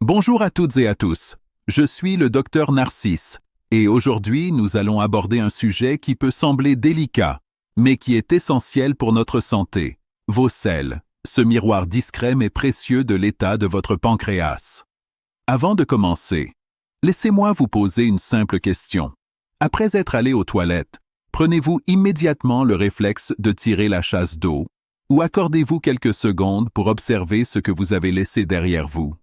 Bonjour à toutes et à tous, je suis le docteur Narcisse et aujourd'hui nous allons aborder un sujet qui peut sembler délicat, mais qui est essentiel pour notre santé, vos selles, ce miroir discret mais précieux de l'état de votre pancréas. Avant de commencer, laissez-moi vous poser une simple question. Après être allé aux toilettes, prenez-vous immédiatement le réflexe de tirer la chasse d'eau ou accordez-vous quelques secondes pour observer ce que vous avez laissé derrière vous?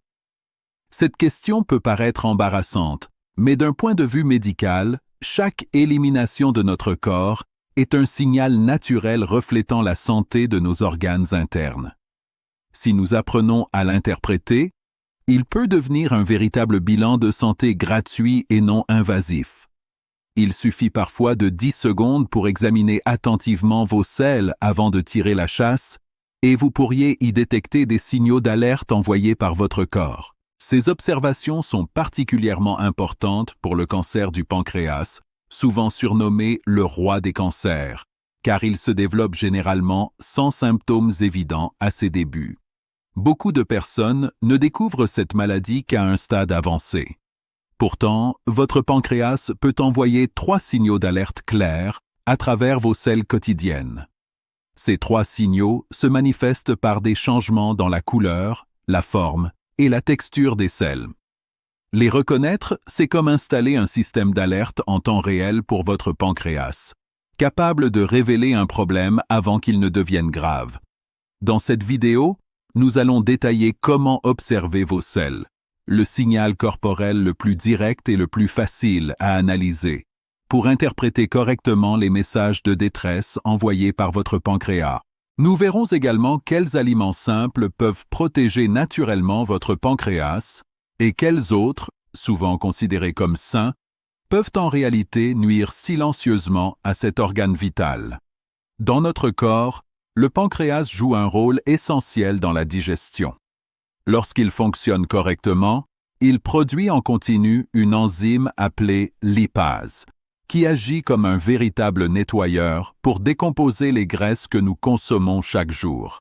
Cette question peut paraître embarrassante, mais d'un point de vue médical, chaque élimination de notre corps est un signal naturel reflétant la santé de nos organes internes. Si nous apprenons à l'interpréter, il peut devenir un véritable bilan de santé gratuit et non invasif. Il suffit parfois de 10 secondes pour examiner attentivement vos selles avant de tirer la chasse, et vous pourriez y détecter des signaux d'alerte envoyés par votre corps. Ces observations sont particulièrement importantes pour le cancer du pancréas, souvent surnommé le roi des cancers, car il se développe généralement sans symptômes évidents à ses débuts. Beaucoup de personnes ne découvrent cette maladie qu'à un stade avancé. Pourtant, votre pancréas peut envoyer 3 signaux d'alerte clairs à travers vos selles quotidiennes. Ces 3 signaux se manifestent par des changements dans la couleur, la forme et la texture des selles. Les reconnaître, c'est comme installer un système d'alerte en temps réel pour votre pancréas, capable de révéler un problème avant qu'il ne devienne grave. Dans cette vidéo, nous allons détailler comment observer vos selles, le signal corporel le plus direct et le plus facile à analyser, pour interpréter correctement les messages de détresse envoyés par votre pancréas. Nous verrons également quels aliments simples peuvent protéger naturellement votre pancréas et quels autres, souvent considérés comme sains, peuvent en réalité nuire silencieusement à cet organe vital. Dans notre corps, le pancréas joue un rôle essentiel dans la digestion. Lorsqu'il fonctionne correctement, il produit en continu une enzyme appelée lipase, qui agit comme un véritable nettoyeur pour décomposer les graisses que nous consommons chaque jour.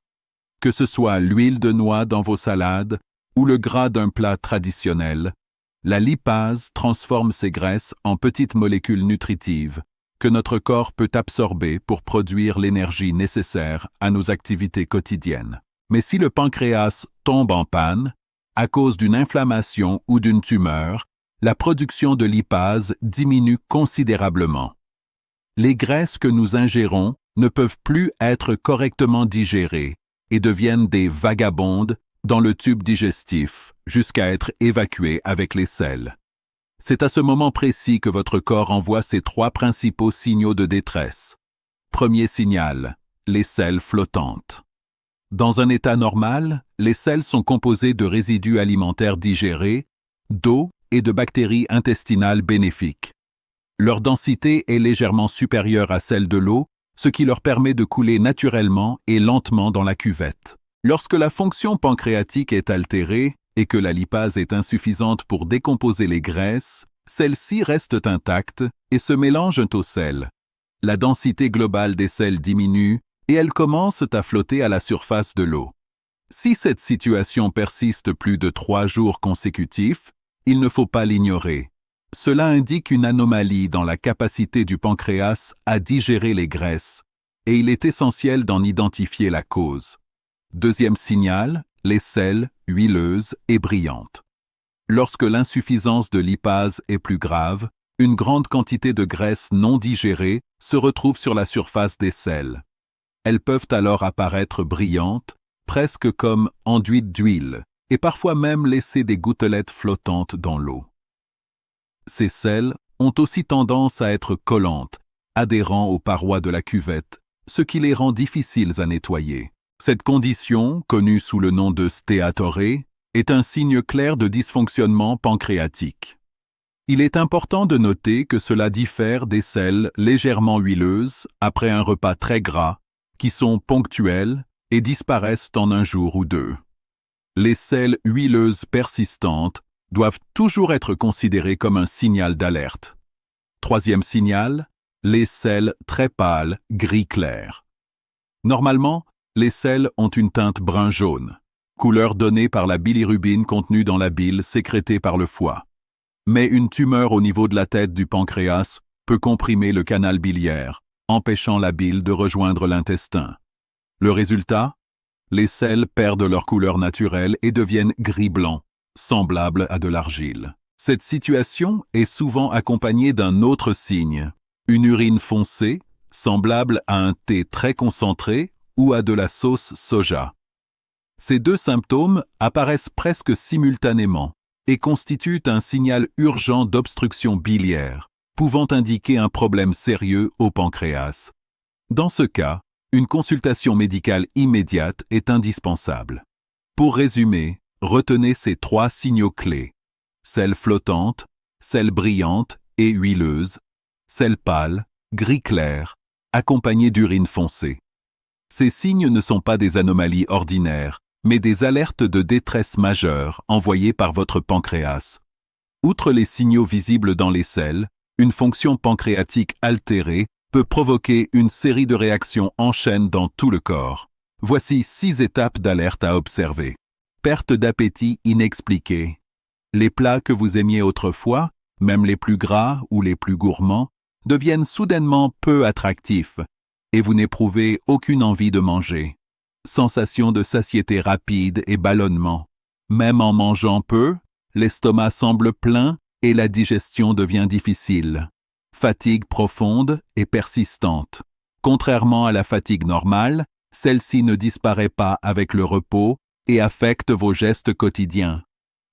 Que ce soit l'huile de noix dans vos salades ou le gras d'un plat traditionnel, la lipase transforme ces graisses en petites molécules nutritives que notre corps peut absorber pour produire l'énergie nécessaire à nos activités quotidiennes. Mais si le pancréas tombe en panne, à cause d'une inflammation ou d'une tumeur, la production de lipase diminue considérablement. Les graisses que nous ingérons ne peuvent plus être correctement digérées et deviennent des vagabondes dans le tube digestif jusqu'à être évacuées avec les selles. C'est à ce moment précis que votre corps envoie ses 3 principaux signaux de détresse. Premier signal, les selles flottantes. Dans un état normal, les selles sont composées de résidus alimentaires digérés, d'eau et de bactéries intestinales bénéfiques. Leur densité est légèrement supérieure à celle de l'eau, ce qui leur permet de couler naturellement et lentement dans la cuvette. Lorsque la fonction pancréatique est altérée et que la lipase est insuffisante pour décomposer les graisses, celles-ci restent intactes et se mélangent aux selles. La densité globale des selles diminue et elles commencent à flotter à la surface de l'eau. Si cette situation persiste plus de 3 jours consécutifs, il ne faut pas l'ignorer. Cela indique une anomalie dans la capacité du pancréas à digérer les graisses, et il est essentiel d'en identifier la cause. Deuxième signal, les selles huileuses et brillantes. Lorsque l'insuffisance de lipase est plus grave, une grande quantité de graisse non digérée se retrouve sur la surface des selles. Elles peuvent alors apparaître brillantes, presque comme enduites d'huile, et parfois même laisser des gouttelettes flottantes dans l'eau. Ces selles ont aussi tendance à être collantes, adhérant aux parois de la cuvette, ce qui les rend difficiles à nettoyer. Cette condition, connue sous le nom de stéatorée, est un signe clair de dysfonctionnement pancréatique. Il est important de noter que cela diffère des selles légèrement huileuses après un repas très gras, qui sont ponctuelles et disparaissent en un jour ou 2. Les selles huileuses persistantes doivent toujours être considérées comme un signal d'alerte. Troisième signal, les selles très pâles, gris clair. Normalement, les selles ont une teinte brun-jaune. couleur donnée par la bilirubine contenue dans la bile sécrétée par le foie. Mais une tumeur au niveau de la tête du pancréas peut comprimer le canal biliaire, empêchant la bile de rejoindre l'intestin. Le résultat? Les selles perdent leur couleur naturelle et deviennent gris-blanc, semblables à de l'argile. Cette situation est souvent accompagnée d'un autre signe, une urine foncée, semblable à un thé très concentré ou à de la sauce soja. Ces deux symptômes apparaissent presque simultanément et constituent un signal urgent d'obstruction biliaire, pouvant indiquer un problème sérieux au pancréas. Dans ce cas, une consultation médicale immédiate est indispensable. Pour résumer, retenez ces 3 signaux clés: selles flottantes, selles brillantes et huileuses, selles pâles, gris clair, accompagnées d'urine foncée. Ces signes ne sont pas des anomalies ordinaires, mais des alertes de détresse majeure envoyées par votre pancréas. Outre les signaux visibles dans les selles, une fonction pancréatique altérée peut provoquer une série de réactions en chaîne dans tout le corps. Voici 6 étapes d'alerte à observer. Perte d'appétit inexpliquée. Les plats que vous aimiez autrefois, même les plus gras ou les plus gourmands, deviennent soudainement peu attractifs et vous n'éprouvez aucune envie de manger. Sensation de satiété rapide et ballonnement. Même en mangeant peu, l'estomac semble plein et la digestion devient difficile. Fatigue profonde et persistante. Contrairement à la fatigue normale, celle-ci ne disparaît pas avec le repos et affecte vos gestes quotidiens.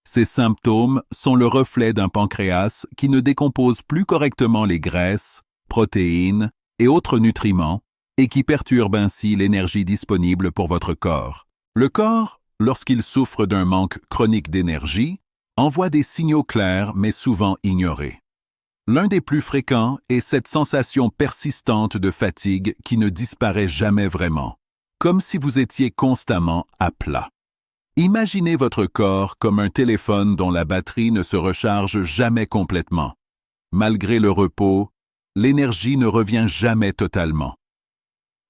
Ces symptômes sont le reflet d'un pancréas qui ne décompose plus correctement les graisses, protéines et autres nutriments et qui perturbe ainsi l'énergie disponible pour votre corps. Le corps, lorsqu'il souffre d'un manque chronique d'énergie, envoie des signaux clairs mais souvent ignorés. L'un des plus fréquents est cette sensation persistante de fatigue qui ne disparaît jamais vraiment, comme si vous étiez constamment à plat. Imaginez votre corps comme un téléphone dont la batterie ne se recharge jamais complètement. Malgré le repos, l'énergie ne revient jamais totalement.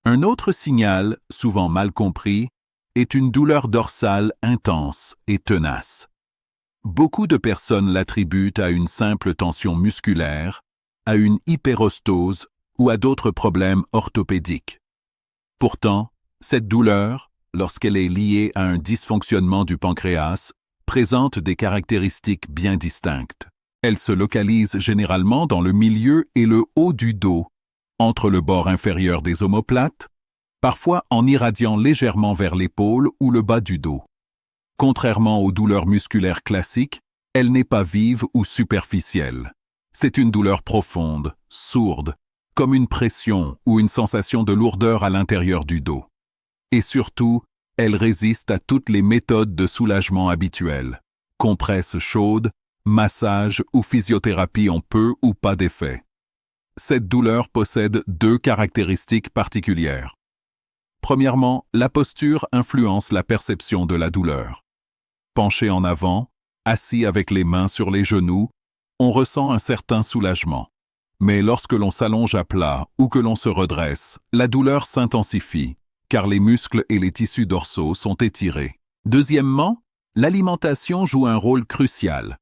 Un autre signal, souvent mal compris, est une douleur dorsale intense et tenace. Beaucoup de personnes l'attribuent à une simple tension musculaire, à une hyperostose ou à d'autres problèmes orthopédiques. Pourtant, cette douleur, lorsqu'elle est liée à un dysfonctionnement du pancréas, présente des caractéristiques bien distinctes. Elle se localise généralement dans le milieu et le haut du dos, entre le bord inférieur des omoplates, parfois en irradiant légèrement vers l'épaule ou le bas du dos. Contrairement aux douleurs musculaires classiques, elle n'est pas vive ou superficielle. C'est une douleur profonde, sourde, comme une pression ou une sensation de lourdeur à l'intérieur du dos. Et surtout, elle résiste à toutes les méthodes de soulagement habituelles. Compresses chaudes, massage ou physiothérapie ont peu ou pas d'effet. Cette douleur possède 2 caractéristiques particulières. Premièrement, la posture influence la perception de la douleur. Penché en avant, assis avec les mains sur les genoux, on ressent un certain soulagement. Mais lorsque l'on s'allonge à plat ou que l'on se redresse, la douleur s'intensifie, car les muscles et les tissus dorsaux sont étirés. Deuxièmement, l'alimentation joue un rôle crucial.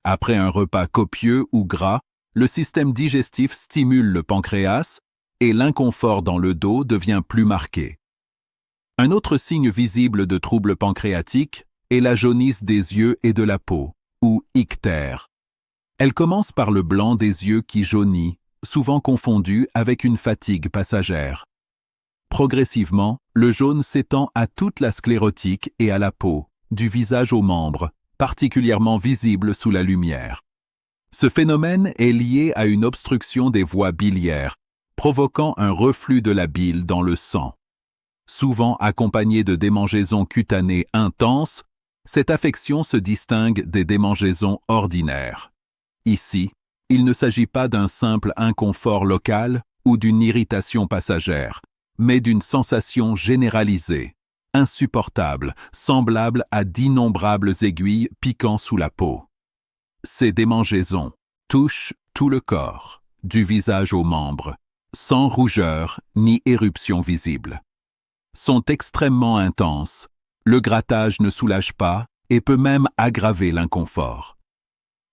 Après un repas copieux ou gras, le système digestif stimule le pancréas et l'inconfort dans le dos devient plus marqué. Un autre signe visible de trouble pancréatique est la jaunisse des yeux et de la peau, ou ictère. Elle commence par le blanc des yeux qui jaunit, souvent confondu avec une fatigue passagère. Progressivement, le jaune s'étend à toute la sclérotique et à la peau, du visage aux membres, particulièrement visible sous la lumière. Ce phénomène est lié à une obstruction des voies biliaires, provoquant un reflux de la bile dans le sang. Souvent accompagnée de démangeaisons cutanées intenses, cette affection se distingue des démangeaisons ordinaires. Ici, il ne s'agit pas d'un simple inconfort local ou d'une irritation passagère, mais d'une sensation généralisée, insupportable, semblable à d'innombrables aiguilles piquant sous la peau. Ces démangeaisons touchent tout le corps, du visage aux membres, sans rougeur ni éruption visible. Sont extrêmement intenses, Le grattage ne soulage pas et peut même aggraver l'inconfort.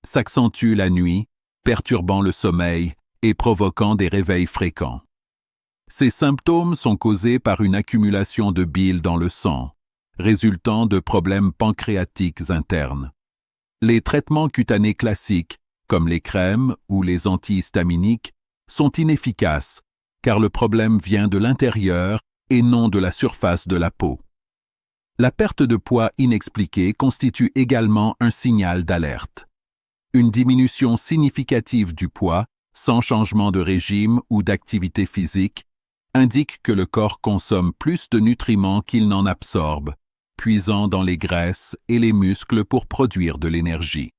S'accentue la nuit, perturbant le sommeil et provoquant des réveils fréquents. Ces symptômes sont causés par une accumulation de bile dans le sang, résultant de problèmes pancréatiques internes. Les traitements cutanés classiques, comme les crèmes ou les antihistaminiques, sont inefficaces, car le problème vient de l'intérieur et non de la surface de la peau. La perte de poids inexpliquée constitue également un signal d'alerte. Une diminution significative du poids, sans changement de régime ou d'activité physique, indique que le corps consomme plus de nutriments qu'il n'en absorbe, puisant dans les graisses et les muscles pour produire de l'énergie.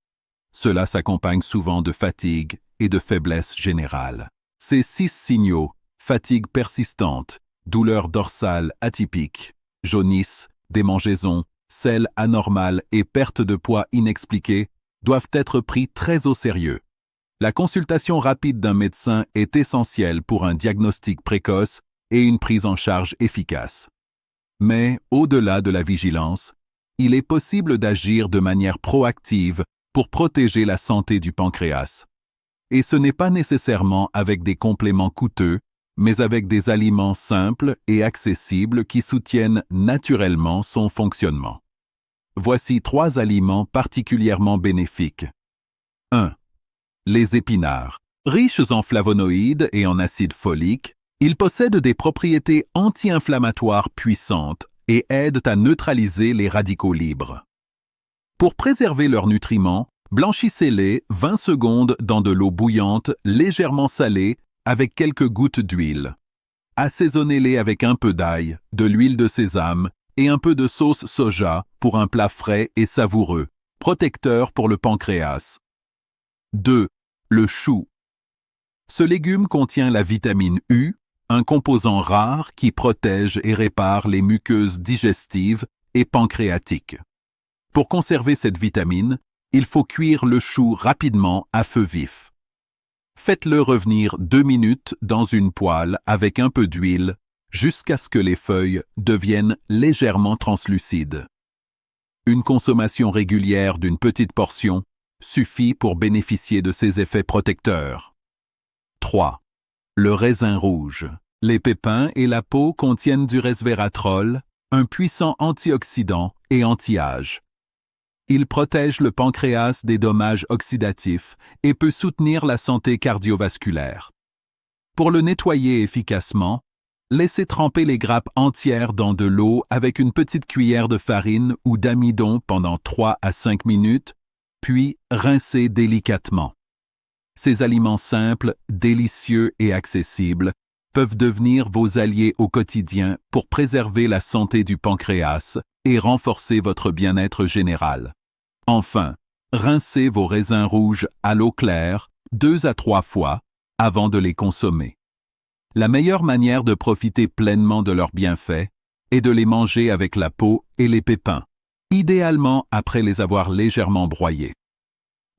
Cela s'accompagne souvent de fatigue et de faiblesse générale. Ces 6 signaux, fatigue persistante, douleur dorsale atypique, jaunisse, démangeaison, selle anormale et perte de poids inexpliquée, doivent être pris très au sérieux. La consultation rapide d'un médecin est essentielle pour un diagnostic précoce et une prise en charge efficace. Mais, au-delà de la vigilance, il est possible d'agir de manière proactive pour protéger la santé du pancréas. Et ce n'est pas nécessairement avec des compléments coûteux, mais avec des aliments simples et accessibles qui soutiennent naturellement son fonctionnement. Voici 3 aliments particulièrement bénéfiques. 1. Les épinards. Riches en flavonoïdes et en acide folique, ils possèdent des propriétés anti-inflammatoires puissantes et aident à neutraliser les radicaux libres. Pour préserver leurs nutriments, blanchissez-les 20 secondes dans de l'eau bouillante légèrement salée avec quelques gouttes d'huile. Assaisonnez-les avec un peu d'ail, de l'huile de sésame et un peu de sauce soja pour un plat frais et savoureux, protecteur pour le pancréas. 2. Le chou. Ce légume contient la vitamine U, un composant rare qui protège et répare les muqueuses digestives et pancréatiques. Pour conserver cette vitamine, il faut cuire le chou rapidement à feu vif. Faites-le revenir 2 minutes dans une poêle avec un peu d'huile jusqu'à ce que les feuilles deviennent légèrement translucides. Une consommation régulière d'une petite portion suffit pour bénéficier de ces effets protecteurs. 3. Le raisin rouge. Les pépins et la peau contiennent du resveratrol, un puissant antioxydant et anti-âge. Il protège le pancréas des dommages oxydatifs et peut soutenir la santé cardiovasculaire. Pour le nettoyer efficacement, laissez tremper les grappes entières dans de l'eau avec une petite cuillère de farine ou d'amidon pendant 3 à 5 minutes, puis rincez délicatement. Ces aliments simples, délicieux et accessibles peuvent devenir vos alliés au quotidien pour préserver la santé du pancréas et renforcer votre bien-être général. Enfin, rincez vos raisins rouges à l'eau claire 2 à 3 fois avant de les consommer. La meilleure manière de profiter pleinement de leurs bienfaits est de les manger avec la peau et les pépins, idéalement après les avoir légèrement broyés.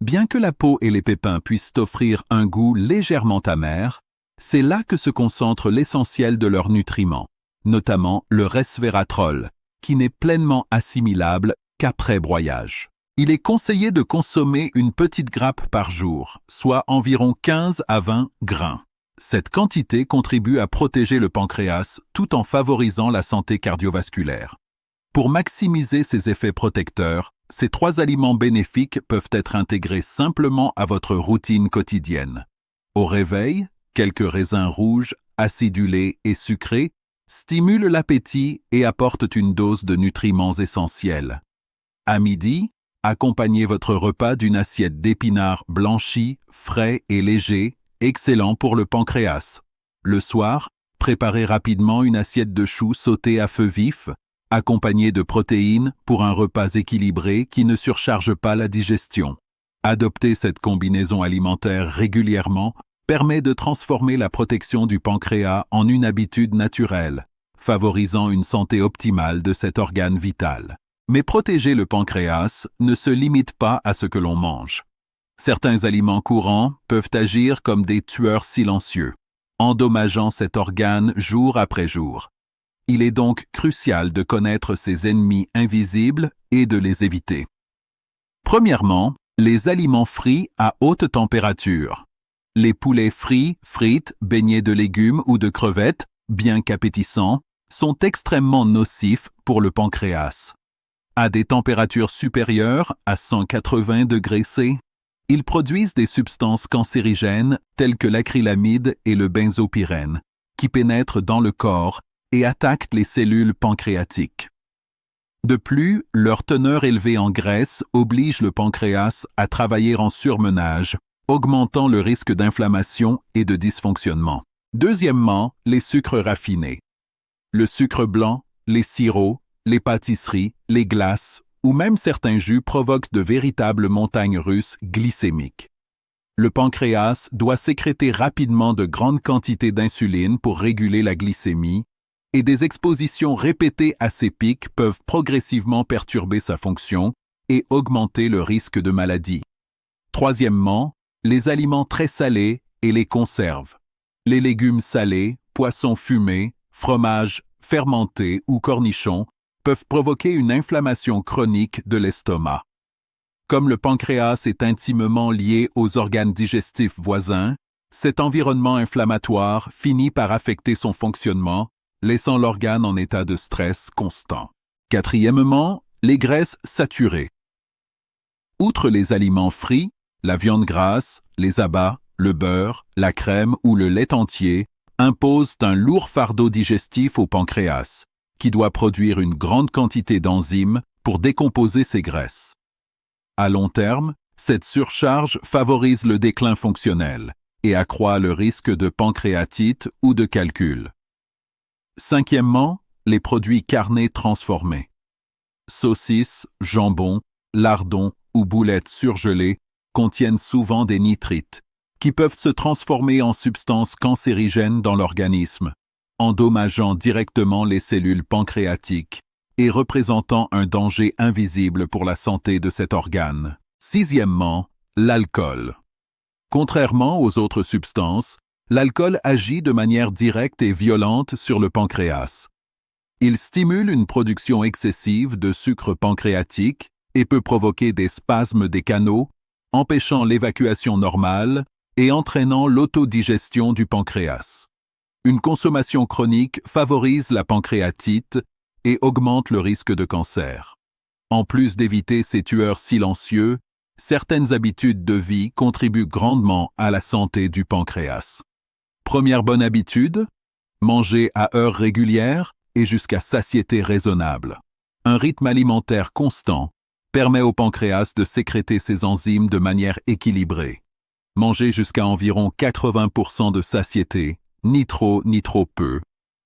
Bien que la peau et les pépins puissent offrir un goût légèrement amer, c'est là que se concentre l'essentiel de leurs nutriments, notamment le resveratrol, qui n'est pleinement assimilable qu'après broyage. Il est conseillé de consommer une petite grappe par jour, soit environ 15 à 20 grains. Cette quantité contribue à protéger le pancréas tout en favorisant la santé cardiovasculaire. Pour maximiser ces effets protecteurs, ces 3 aliments bénéfiques peuvent être intégrés simplement à votre routine quotidienne. Au réveil, quelques raisins rouges, acidulés et sucrés, stimulent l'appétit et apportent une dose de nutriments essentiels. À midi, accompagnez votre repas d'une assiette d'épinards blanchis, frais et légers, excellent pour le pancréas. Le soir, préparez rapidement une assiette de choux sautés à feu vif, accompagnée de protéines pour un repas équilibré qui ne surcharge pas la digestion. Adopter cette combinaison alimentaire régulièrement permet de transformer la protection du pancréas en une habitude naturelle, favorisant une santé optimale de cet organe vital. Mais protéger le pancréas ne se limite pas à ce que l'on mange. Certains aliments courants peuvent agir comme des tueurs silencieux, endommageant cet organe jour après jour. Il est donc crucial de connaître ces ennemis invisibles et de les éviter. Premièrement, les aliments frits à haute température. Les poulets frits, frites, baignés de légumes ou de crevettes, bien qu'appétissants, sont extrêmement nocifs pour le pancréas. À des températures supérieures à 180 degrés C, ils produisent des substances cancérigènes telles que l'acrylamide et le benzopyrène, qui pénètrent dans le corps et attaquent les cellules pancréatiques. De plus, leur teneur élevée en graisse oblige le pancréas à travailler en surmenage, augmentant le risque d'inflammation et de dysfonctionnement. Deuxièmement, les sucres raffinés. Le sucre blanc, les sirops, les pâtisseries, les glaces ou même certains jus provoquent de véritables montagnes russes glycémiques. Le pancréas doit sécréter rapidement de grandes quantités d'insuline pour réguler la glycémie, et des expositions répétées à ces pics peuvent progressivement perturber sa fonction et augmenter le risque de maladie. Troisièmement, les aliments très salés et les conserves. Les légumes salés, poissons fumés, fromages fermentés ou cornichons peuvent provoquer une inflammation chronique de l'estomac. Comme le pancréas est intimement lié aux organes digestifs voisins, cet environnement inflammatoire finit par affecter son fonctionnement, laissant l'organe en état de stress constant. Quatrièmement, les graisses saturées. Outre les aliments frits, la viande grasse, les abats, le beurre, la crème ou le lait entier imposent un lourd fardeau digestif au pancréas, qui doit produire une grande quantité d'enzymes pour décomposer ces graisses. À long terme, cette surcharge favorise le déclin fonctionnel et accroît le risque de pancréatite ou de calcul. Cinquièmement, les produits carnés transformés. Saucisses, jambon, lardons ou boulettes surgelées contiennent souvent des nitrites, qui peuvent se transformer en substances cancérigènes dans l'organisme, endommageant directement les cellules pancréatiques et représentant un danger invisible pour la santé de cet organe. Sixièmement, l'alcool. Contrairement aux autres substances, l'alcool agit de manière directe et violente sur le pancréas. Il stimule une production excessive de sucre pancréatique et peut provoquer des spasmes des canaux, empêchant l'évacuation normale et entraînant l'autodigestion du pancréas. Une consommation chronique favorise la pancréatite et augmente le risque de cancer. En plus d'éviter ces tueurs silencieux, certaines habitudes de vie contribuent grandement à la santé du pancréas. Première bonne habitude, manger à heures régulières et jusqu'à satiété raisonnable. Un rythme alimentaire constant permet au pancréas de sécréter ses enzymes de manière équilibrée. Manger jusqu'à environ 80% de satiété, ni trop ni trop peu,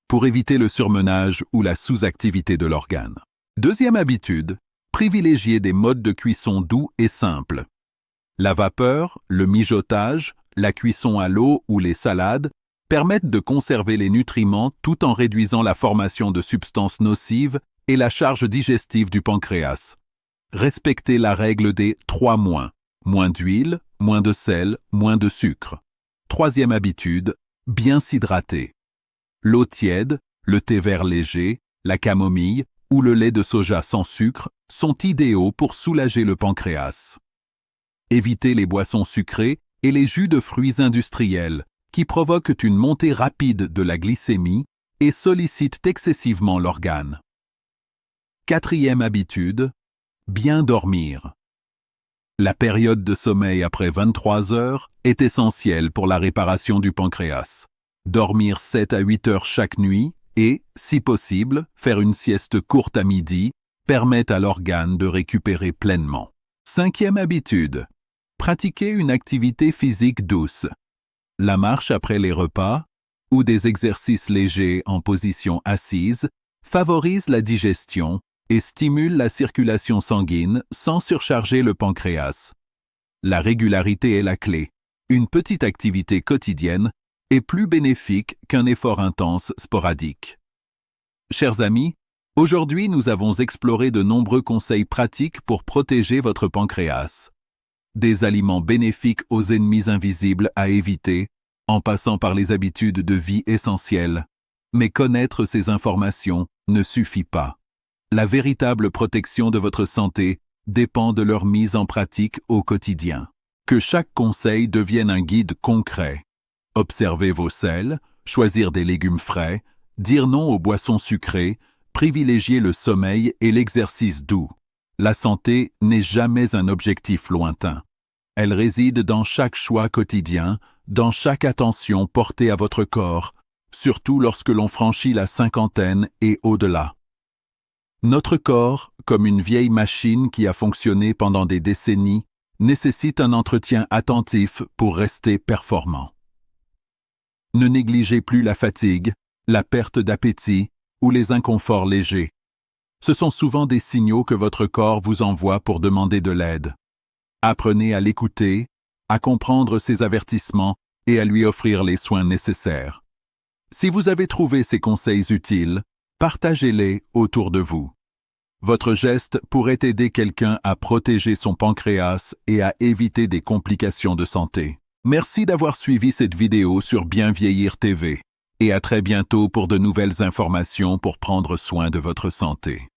pour éviter le surmenage ou la sous-activité de l'organe. Deuxième habitude, privilégier des modes de cuisson doux et simples. La vapeur, le mijotage, la cuisson à l'eau ou les salades permettent de conserver les nutriments tout en réduisant la formation de substances nocives et la charge digestive du pancréas. Respectez la règle des 3 moins. Moins d'huile, moins de sel, moins de sucre. Troisième habitude, bien s'hydrater. L'eau tiède, le thé vert léger, la camomille ou le lait de soja sans sucre sont idéaux pour soulager le pancréas. Évitez les boissons sucrées et les jus de fruits industriels qui provoquent une montée rapide de la glycémie et sollicitent excessivement l'organe. Quatrième habitude, bien dormir. La période de sommeil après 23 heures est essentielle pour la réparation du pancréas. Dormir 7 à 8 heures chaque nuit et, si possible, faire une sieste courte à midi permet à l'organe de récupérer pleinement. Cinquième habitude, pratiquer une activité physique douce. La marche après les repas ou des exercices légers en position assise favorisent la digestion et stimulent la circulation sanguine sans surcharger le pancréas. La régularité est la clé. Une petite activité quotidienne est plus bénéfique qu'un effort intense sporadique. Chers amis, aujourd'hui nous avons exploré de nombreux conseils pratiques pour protéger votre pancréas. Des aliments bénéfiques aux ennemis invisibles à éviter, en passant par les habitudes de vie essentielles, Mais connaître ces informations ne suffit pas. La véritable protection de votre santé dépend de leur mise en pratique au quotidien. Que chaque conseil devienne un guide concret. Observez vos sels, choisir des légumes frais, dire non aux boissons sucrées, privilégier le sommeil et l'exercice doux. La santé n'est jamais un objectif lointain. Elle réside dans chaque choix quotidien, dans chaque attention portée à votre corps, surtout lorsque l'on franchit la cinquantaine et au-delà. Notre corps, comme une vieille machine qui a fonctionné pendant des décennies, nécessite un entretien attentif pour rester performant. Ne négligez plus la fatigue, la perte d'appétit ou les inconforts légers. Ce sont souvent des signaux que votre corps vous envoie pour demander de l'aide. Apprenez à l'écouter, à comprendre ses avertissements et à lui offrir les soins nécessaires. Si vous avez trouvé ces conseils utiles, partagez-les autour de vous. Votre geste pourrait aider quelqu'un à protéger son pancréas et à éviter des complications de santé. Merci d'avoir suivi cette vidéo sur Bien Vieillir TV et à très bientôt pour de nouvelles informations pour prendre soin de votre santé.